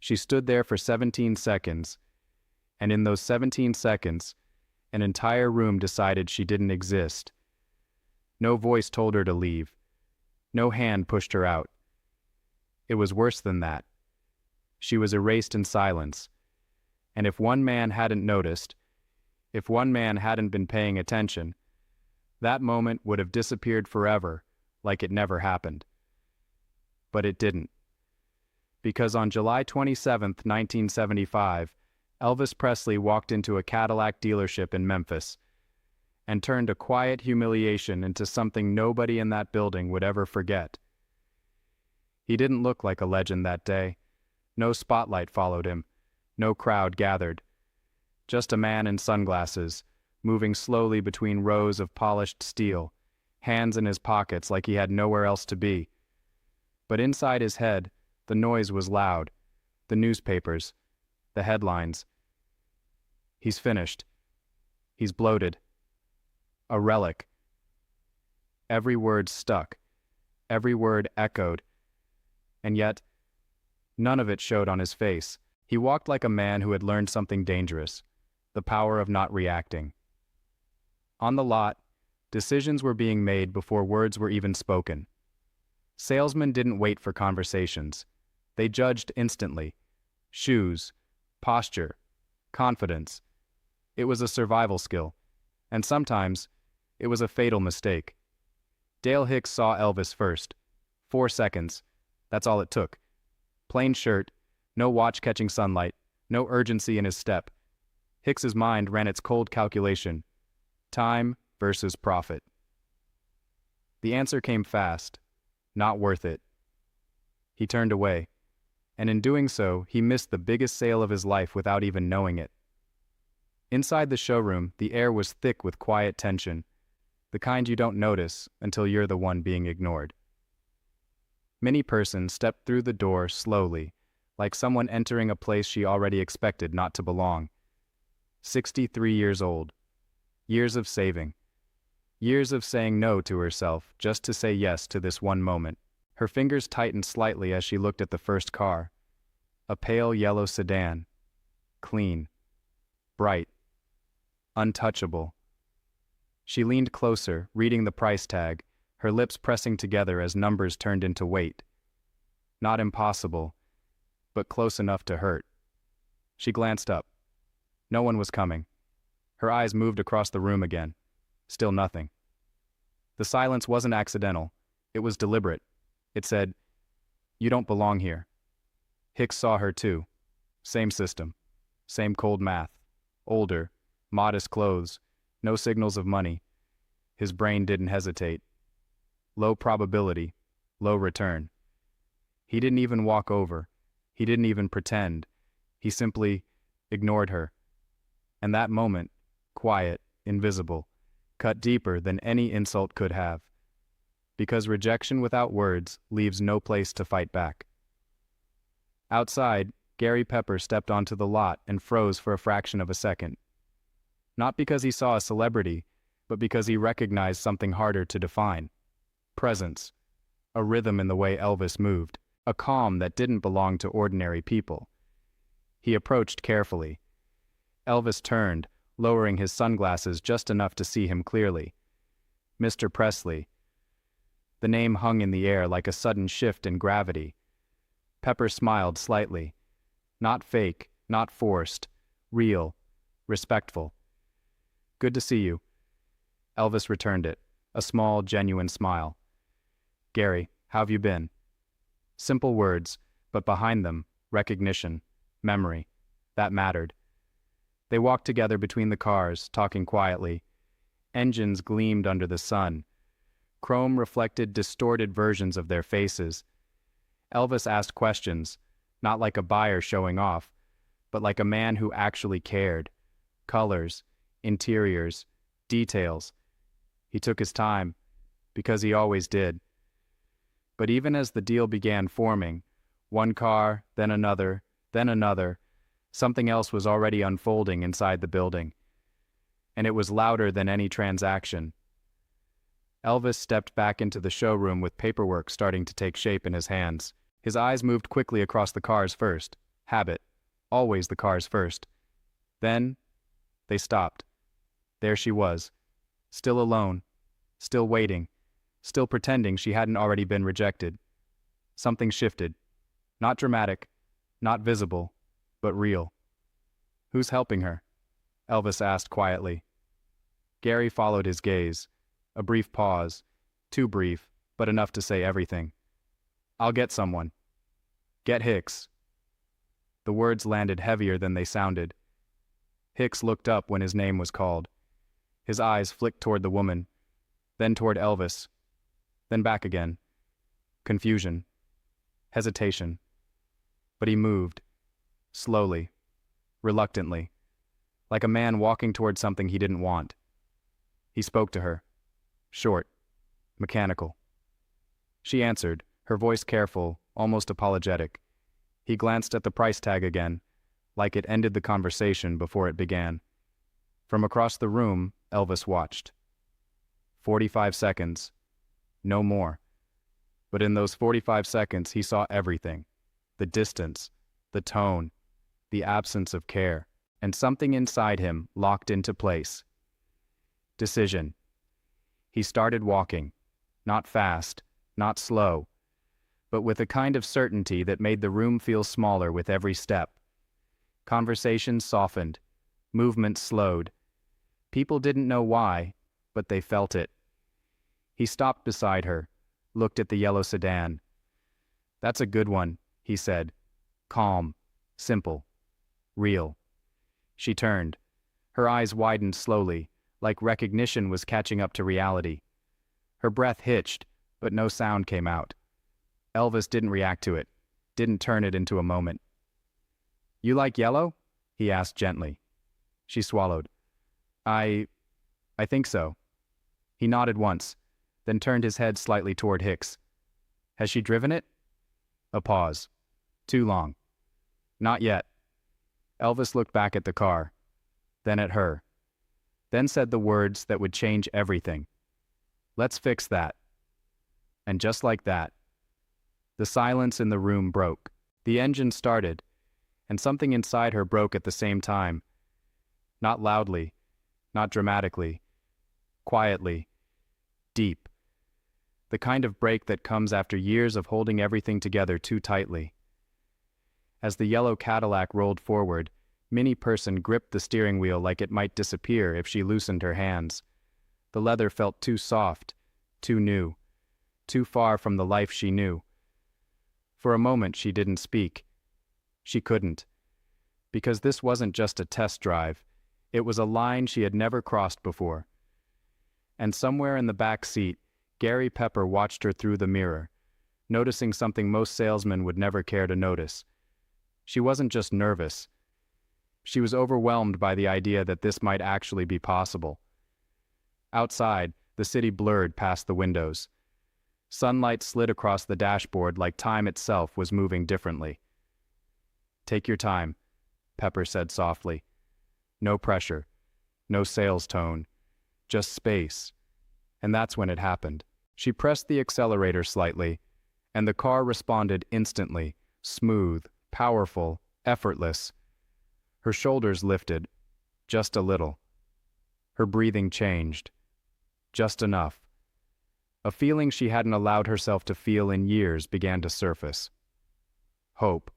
She stood there for 17 seconds, and in those 17 seconds, an entire room decided she didn't exist. No voice told her to leave. No hand pushed her out. It was worse than that. She was erased in silence. And if one man hadn't noticed, if one man hadn't been paying attention, that moment would have disappeared forever, like it never happened. But it didn't. Because on July 27, 1975, Elvis Presley walked into a Cadillac dealership in Memphis and turned a quiet humiliation into something nobody in that building would ever forget. He didn't look like a legend that day. No spotlight followed him. No crowd gathered. Just a man in sunglasses, moving slowly between rows of polished steel, hands in his pockets like he had nowhere else to be. But inside his head, the noise was loud. The newspapers, the headlines. He's finished. He's bloated. A relic. Every word stuck. Every word echoed. And yet, none of it showed on his face. He walked like a man who had learned something dangerous, the power of not reacting. On the lot, decisions were being made before words were even spoken. Salesmen didn't wait for conversations. They judged instantly. Shoes, posture, confidence. It was a survival skill, and sometimes it was a fatal mistake. Dale Hicks saw Elvis first. 4 seconds. That's all it took. Plain shirt, no watch catching sunlight, no urgency in his step. Hicks's mind ran its cold calculation. Time versus profit. The answer came fast. Not worth it. He turned away, and in doing so, he missed the biggest sale of his life without even knowing it. Inside the showroom, the air was thick with quiet tension, the kind you don't notice until you're the one being ignored. Minnie Person stepped through the door slowly, like someone entering a place she already expected not to belong. 63 years old. Years of saving. Years of saying no to herself just to say yes to this one moment. Her fingers tightened slightly as she looked at the first car. A pale yellow sedan. Clean. Bright. Untouchable. She leaned closer, reading the price tag, her lips pressing together as numbers turned into weight. Not impossible, but close enough to hurt. She glanced up. No one was coming. Her eyes moved across the room again. Still nothing. The silence wasn't accidental. It was deliberate. It said, "You don't belong here." Hicks saw her too. Same system. Same cold math. Older. Modest clothes. No signals of money. His brain didn't hesitate. Low probability. Low return. He didn't even walk over. He didn't even pretend. He simply ignored her. And that moment, quiet, invisible, cut deeper than any insult could have. Because rejection without words leaves no place to fight back. Outside, Gary Pepper stepped onto the lot and froze for a fraction of a second. Not because he saw a celebrity, but because he recognized something harder to define. Presence. A rhythm in the way Elvis moved. A calm that didn't belong to ordinary people. He approached carefully. Elvis turned, lowering his sunglasses just enough to see him clearly. Mr. Presley. The name hung in the air like a sudden shift in gravity. Pepper smiled slightly. Not fake, not forced. Real. Respectful. "Good to see you." Elvis returned it, a small, genuine smile. "Gary, how've you been?" Simple words, but behind them, recognition, memory. That mattered. They walked together between the cars, talking quietly. Engines gleamed under the sun. Chrome reflected distorted versions of their faces. Elvis asked questions, not like a buyer showing off, but like a man who actually cared. Colors, interiors, details. He took his time, because he always did. But even as the deal began forming, one car, then another, something else was already unfolding inside the building. And it was louder than any transaction. Elvis stepped back into the showroom with paperwork starting to take shape in his hands. His eyes moved quickly across the cars first. Habit. Always the cars first. Then, they stopped. There she was, still alone, still waiting, still pretending she hadn't already been rejected. Something shifted. Not dramatic, not visible, but real. "Who's helping her?" Elvis asked quietly. Gary followed his gaze. A brief pause. Too brief, but enough to say everything. "I'll get someone." "Get Hicks." The words landed heavier than they sounded. Hicks looked up when his name was called. His eyes flicked toward the woman, then toward Elvis, then back again. Confusion. Hesitation. But he moved. Slowly. Reluctantly. Like a man walking toward something he didn't want. He spoke to her. Short. Mechanical. She answered, her voice careful, almost apologetic. He glanced at the price tag again, like it ended the conversation before it began. From across the room, Elvis watched. 45 seconds. No more. But in those 45 seconds, he saw everything. The distance, the tone, the absence of care, and something inside him locked into place. Decision. He started walking, not fast, not slow, but with a kind of certainty that made the room feel smaller with every step. Conversations softened, movement slowed. People didn't know why, but they felt it. He stopped beside her, looked at the yellow sedan. "That's a good one," he said. Calm, simple, real. She turned. Her eyes widened slowly, like recognition was catching up to reality. Her breath hitched, but no sound came out. Elvis didn't react to it, didn't turn it into a moment. "You like yellow?" he asked gently. She swallowed. I think so." He nodded once, then turned his head slightly toward Hicks. "Has she driven it?" A pause. Too long. "Not yet." Elvis looked back at the car, then at her, then said the words that would change everything. "Let's fix that." And just like that, the silence in the room broke. The engine started, and something inside her broke at the same time. Not loudly, not dramatically, quietly, deep. The kind of break that comes after years of holding everything together too tightly. As the yellow Cadillac rolled forward, Minnie Person gripped the steering wheel like it might disappear if she loosened her hands. The leather felt too soft, too new, too far from the life she knew. For a moment she didn't speak. She couldn't. Because this wasn't just a test drive. It was a line she had never crossed before. And somewhere in the back seat, Gary Pepper watched her through the mirror, noticing something most salesmen would never care to notice. She wasn't just nervous. She was overwhelmed by the idea that this might actually be possible. Outside, the city blurred past the windows. Sunlight slid across the dashboard like time itself was moving differently. "Take your time," Pepper said softly. No pressure, no sales tone, just space. And that's when it happened. She pressed the accelerator slightly, and the car responded instantly, smooth, powerful, effortless. Her shoulders lifted, just a little. Her breathing changed, just enough. A feeling she hadn't allowed herself to feel in years began to surface. Hope.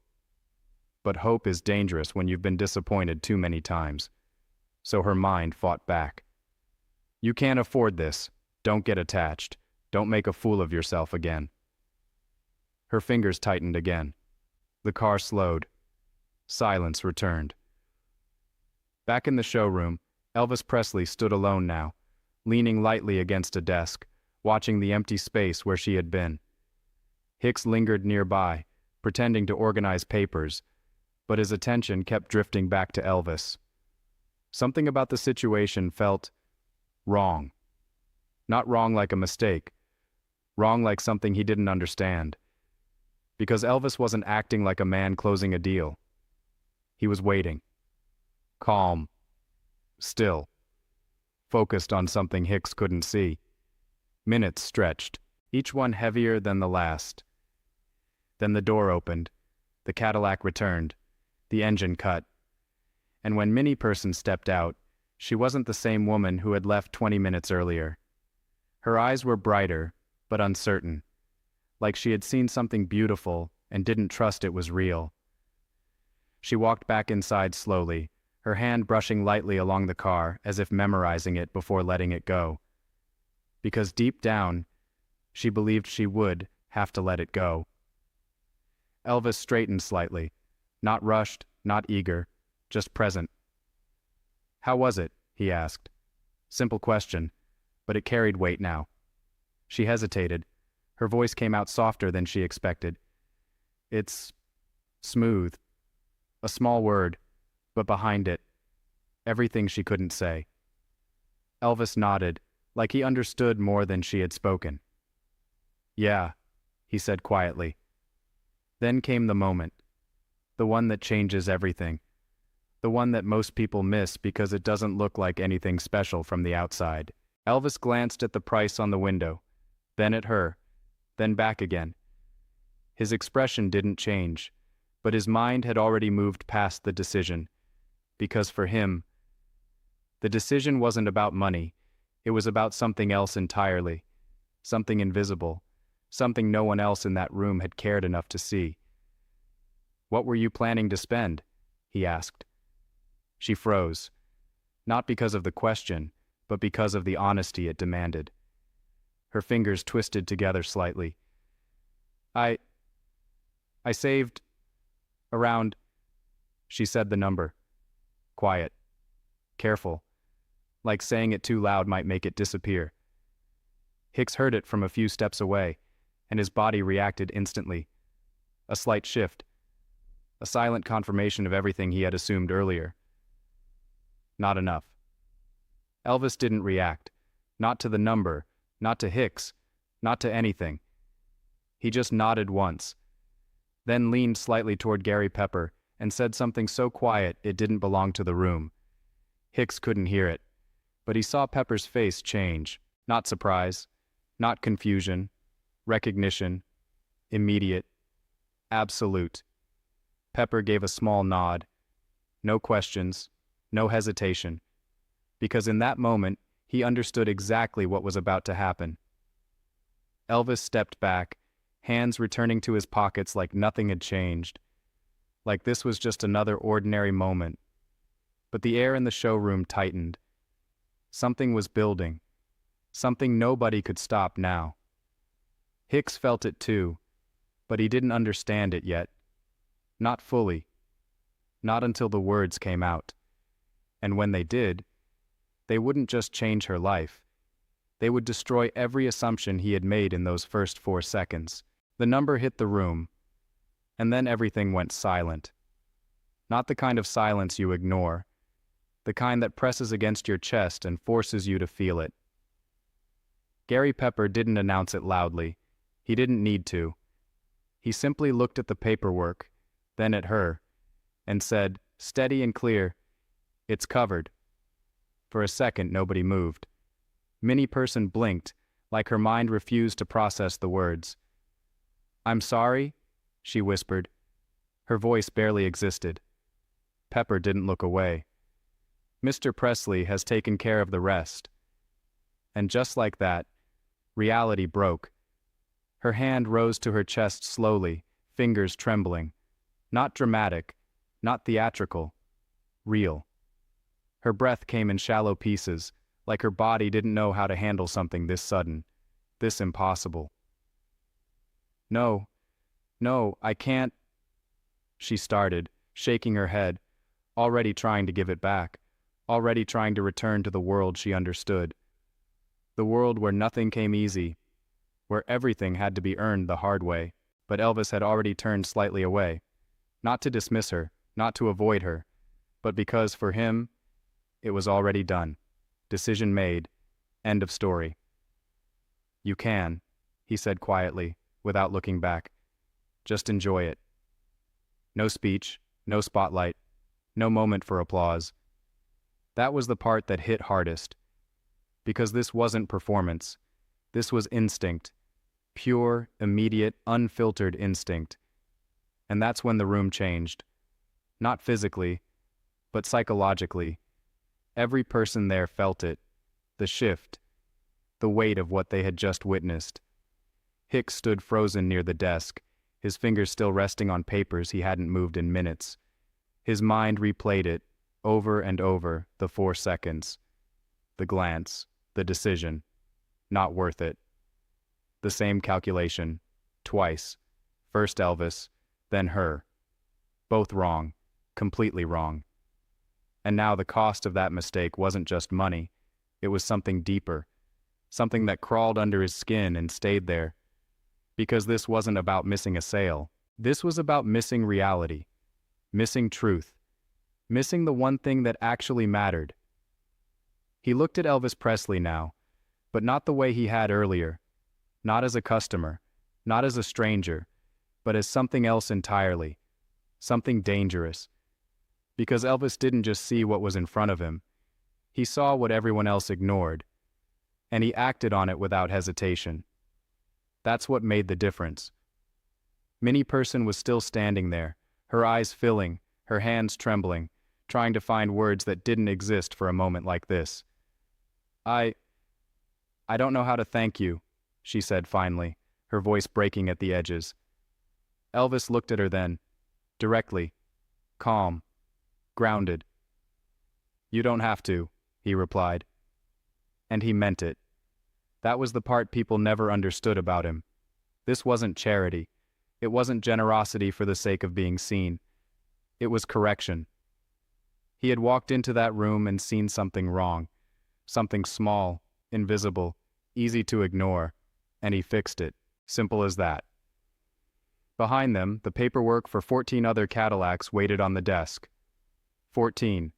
But hope is dangerous when you've been disappointed too many times. So her mind fought back. "You can't afford this. Don't get attached. Don't make a fool of yourself again." Her fingers tightened again. The car slowed. Silence returned. Back in the showroom, Elvis Presley stood alone now, leaning lightly against a desk, watching the empty space where she had been. Hicks lingered nearby, pretending to organize papers, but his attention kept drifting back to Elvis. Something about the situation felt wrong. Not wrong like a mistake, wrong like something he didn't understand. Because Elvis wasn't acting like a man closing a deal. He was waiting. Calm. Still. Focused on something Hicks couldn't see. Minutes stretched, each one heavier than the last. Then the door opened. The Cadillac returned. The engine cut. And when Minnie Person stepped out, she wasn't the same woman who had left 20 minutes earlier. Her eyes were brighter, but uncertain, like she had seen something beautiful and didn't trust it was real. She walked back inside slowly, her hand brushing lightly along the car as if memorizing it before letting it go. Because deep down, she believed she would have to let it go. Elvis straightened slightly, not rushed, not eager, just present. "How was it?" he asked. Simple question, but it carried weight now. She hesitated. Her voice came out softer than she expected. "It's smooth." A small word, but behind it, everything she couldn't say. Elvis nodded, like he understood more than she had spoken. "Yeah," he said quietly. Then came the moment. The one that changes everything. The one that most people miss because it doesn't look like anything special from the outside. Elvis glanced at the price on the window, then at her, then back again. His expression didn't change, but his mind had already moved past the decision. Because for him, the decision wasn't about money, it was about something else entirely. Something invisible, something no one else in that room had cared enough to see. "What were you planning to spend?" he asked. She froze, not because of the question, but because of the honesty it demanded. Her fingers twisted together slightly. I saved around," she said the number. Quiet. Careful. Like saying it too loud might make it disappear. Hicks heard it from a few steps away, and his body reacted instantly. A slight shift. A silent confirmation of everything he had assumed earlier. Not enough. Elvis didn't react. Not to the number, not to Hicks, not to anything. He just nodded once, then leaned slightly toward Gary Pepper and said something so quiet it didn't belong to the room. Hicks couldn't hear it, but he saw Pepper's face change. Not surprise, not confusion, recognition, immediate, absolute. Pepper gave a small nod. No questions, no hesitation. Because in that moment, he understood exactly what was about to happen. Elvis stepped back, hands returning to his pockets like nothing had changed. Like this was just another ordinary moment. But the air in the showroom tightened. Something was building. Something nobody could stop now. Hicks felt it too, but he didn't understand it yet. Not fully. Not until the words came out. And when they did, they wouldn't just change her life. They would destroy every assumption he had made in those first 4 seconds. The number hit the room, and then everything went silent. Not the kind of silence you ignore, the kind that presses against your chest and forces you to feel it. Gary Pepper didn't announce it loudly. He didn't need to. He simply looked at the paperwork, then at her, and said, steady and clear, "It's covered." For a second, nobody moved. Minnie Person blinked, like her mind refused to process the words. "I'm sorry," she whispered. Her voice barely existed. Pepper didn't look away. "Mr. Presley has taken care of the rest." And just like that, reality broke. Her hand rose to her chest slowly, fingers trembling. Not dramatic, not theatrical, real. Her breath came in shallow pieces, like her body didn't know how to handle something this sudden, this impossible. No, I can't," she started, shaking her head, already trying to give it back, already trying to return to the world she understood. The world where nothing came easy, where everything had to be earned the hard way. But Elvis had already turned slightly away, not to dismiss her, not to avoid her, but because for him, it was already done. Decision made. End of story. "You can," he said quietly, without looking back. "Just enjoy it." No speech, no spotlight, no moment for applause. That was the part that hit hardest. Because this wasn't performance. This was instinct. Pure, immediate, unfiltered instinct. And that's when the room changed. Not physically, but psychologically. Every person there felt it, the shift, the weight of what they had just witnessed. Hicks stood frozen near the desk, his fingers still resting on papers he hadn't moved in minutes. His mind replayed it, over and over, the 4 seconds. The glance, the decision. Not worth it. The same calculation, twice. First Elvis, then her. Both wrong, completely wrong. And now the cost of that mistake wasn't just money, it was something deeper, something that crawled under his skin and stayed there. Because this wasn't about missing a sale, this was about missing reality, missing truth, missing the one thing that actually mattered. He looked at Elvis Presley now, but not the way he had earlier, not as a customer, not as a stranger, but as something else entirely, something dangerous. Because Elvis didn't just see what was in front of him, he saw what everyone else ignored, and he acted on it without hesitation. That's what made the difference. Minnie Person was still standing there, her eyes filling, her hands trembling, trying to find words that didn't exist for a moment like this. I don't know how to thank you, she said finally, her voice breaking at the edges. Elvis looked at her then, directly, calm, grounded. You don't have to, he replied. And he meant it. That was the part people never understood about him. This wasn't charity. It wasn't generosity for the sake of being seen. It was correction. He had walked into that room and seen something wrong, something small, invisible, easy to ignore, and he fixed it. Simple as that. Behind them, the paperwork for 14 other Cadillacs waited on the desk. 14.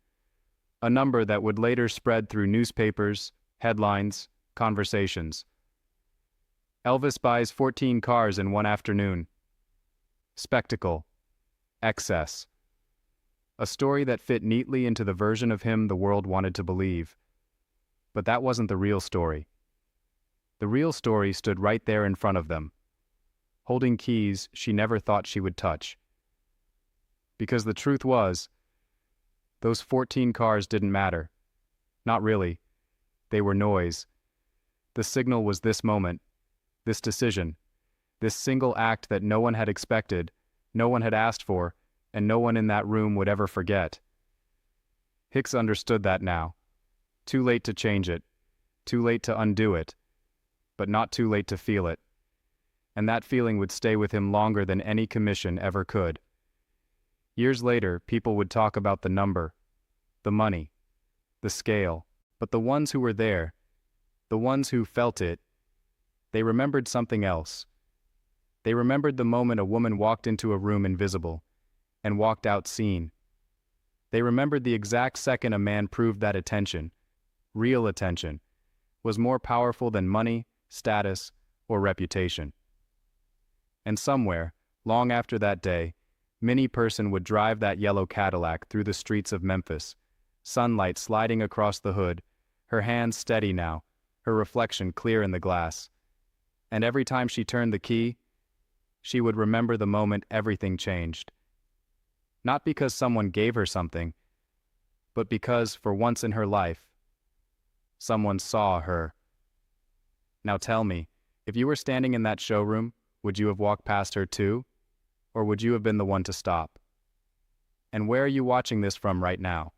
A number that would later spread through newspapers, headlines, conversations. Elvis buys 14 cars in one afternoon. Spectacle. Excess. A story that fit neatly into the version of him the world wanted to believe. But that wasn't the real story. The real story stood right there in front of them, holding keys she never thought she would touch. Because the truth was, those 14 cars didn't matter. Not really. They were noise. The signal was this moment, this decision, this single act that no one had expected, no one had asked for, and no one in that room would ever forget. Hicks understood that now. Too late to change it, too late to undo it, but not too late to feel it. And that feeling would stay with him longer than any commission ever could. Years later, people would talk about the number, the money, the scale, but the ones who were there, the ones who felt it, they remembered something else. They remembered the moment a woman walked into a room invisible and walked out seen. They remembered the exact second a man proved that attention, real attention, was more powerful than money, status, or reputation. And somewhere, long after that day, Minnie Person would drive that yellow Cadillac through the streets of Memphis, sunlight sliding across the hood, her hands steady now, her reflection clear in the glass. And every time she turned the key, she would remember the moment everything changed. Not because someone gave her something, but because, for once in her life, someone saw her. Now tell me, if you were standing in that showroom, would you have walked past her too? Or would you have been the one to stop? And where are you watching this from right now?